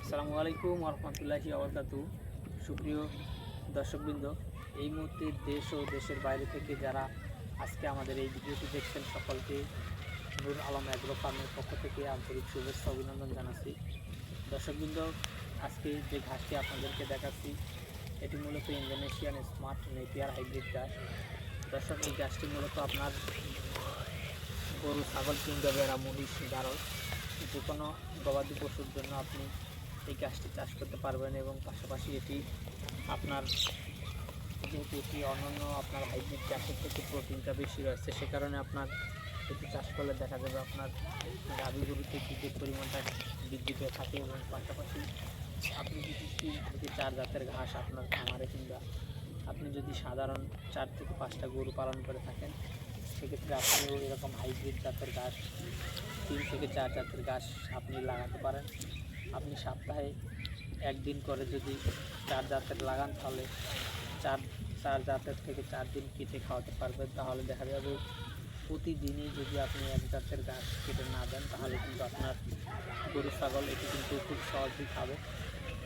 আসসালামু আলাইকুম রহমতুল্লাহি ওয়াবারাকাতুহু। সুপ্রিয় দর্শকবৃন্দ, এই মুহূর্তে দেশ ও দেশের বাইরে থেকে যারা আজকে আমাদের এই ভিডিওটি দেখছেন সকলকে নূর আলম অ্যাগ্রো ফার্মের পক্ষ থেকে আন্তরিক শুভেচ্ছা অভিনন্দন জানাচ্ছি। দর্শকবৃন্দ, আজকে যে ঘাসটি আপনাদেরকে দেখাচ্ছি এটি মূলত ইন্দোনেশিয়ান স্মার্ট নেপিয়ার হাইব্রিড ঘাস। দর্শক, এই ঘাসটি মূলত আপনার গরু, ছাগল কিংবা ভেড়া, মহিষ, গারল যে কোনো গবাদি পশুর জন্য আপনি এই গাছটি চাষ করতে পারবেন এবং পাশাপাশি এটি আপনার যেহেতু এটি অন্যান্য আপনার হাইব্রিড গাছের থেকে প্রোটিনটা বেশি রয়েছে, সে কারণে আপনার এটি চাষ করলে দেখা যাবে আপনার গাভী গরুতে দুধের পরিমাণটা বৃদ্ধি পেয়ে থাকে এবং পাশাপাশি আপনি যদি 3 থেকে 4 জাতের ঘাস আপনার খামারে কিংবা আপনি যদি সাধারণ 4 থেকে 5টা গরু পালন করে থাকেন, সেক্ষেত্রে আপনিও এরকম হাইব্রিড জাতের ঘাস 3 থেকে 4 জাতের ঘাস আপনি লাগাতে পারেন। আপনি সপ্তাহে একদিন করে যদি 4 জাতের লাগান, তাহলে চার জাতের থেকে 4 দিন কেটে খাওয়াতে পারবেন। তাহলে দেখা যাবে প্রতিদিনই যদি আপনি এক জাতের ঘাস কেটে না দেন, তাহলে কিন্তু আপনার গরু ছাগল এটি কিন্তু খুব সহজেই খাবে।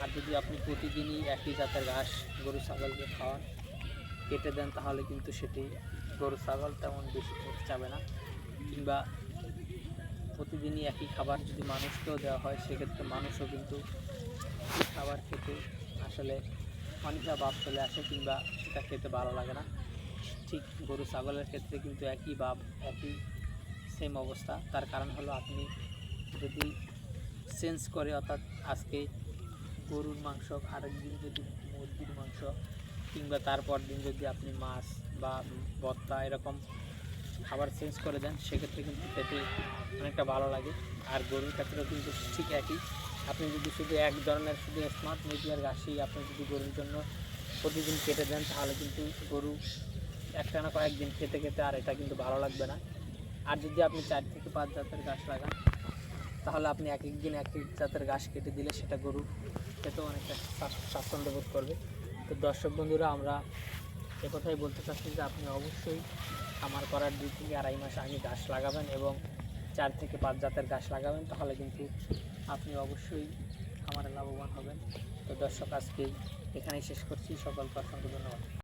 আর যদি আপনি প্রতিদিনই একই জাতের ঘাস গরু ছাগলকে খাওয়ান, কেটে দেন, তাহলে কিন্তু সেটি গরু ছাগল তেমন বেশি খেতে চাবে না। কিংবা প্রতিদিনই একই খাবার যদি মানুষকেও দেওয়া হয়, সেক্ষেত্রে মানুষও কিন্তু এই খাবার খেতে আসলে অনীহা ভাব চলে আসে কিংবা সেটা খেতে ভালো লাগে না। ঠিক গরু ছাগলের ক্ষেত্রে কিন্তু একই ভাব, একই সেম অবস্থা। তার কারণ হলো আপনি যদি চেঞ্জ করে, অর্থাৎ আজকে গরুর মাংস, আরেক দিন যদি মুরগির মাংস, কিংবা তারপর দিন যদি আপনি মাছ বা ভর্তা এরকম খাবার চেঞ্জ করে দেন, সেক্ষেত্রে কিন্তু খেতে অনেকটা ভালো লাগে। আর গরুর ক্ষেত্রেও কিন্তু ঠিক একই। আপনি যদি শুধু এক ধরনের শুধু স্মার্ট নেপিয়ার ঘাসই আপনি যদি গরুর জন্য প্রতিদিন কেটে দেন, তাহলে কিন্তু গরু একটানা কয়েকদিন খেতে খেতে আর এটা কিন্তু ভালো লাগবে না। আর যদি আপনি 4 থেকে 5 জাতের ঘাস লাগান, তাহলে আপনি এক এক দিন এক এক জাতের ঘাস কেটে দিলে সেটা গরু খেতেও অনেকটা স্বাচ্ছন্দ্য বোধ করবে। তো দর্শক বন্ধুরা, আমরা একথাই বলতে চাচ্ছি যে আপনি অবশ্যই খামার করার 2 থেকে আড়াই মাস আগে ঘাস লাগাবেন এবং 4 থেকে 5 জাতের ঘাস লাগাবেন, তাহলে কিন্তু আপনি অবশ্যই খামারে লাভবান হবেন। তো দর্শক, আজকে এখানেই শেষ করছি। সকলকে অসংখ্য ধন্যবাদ।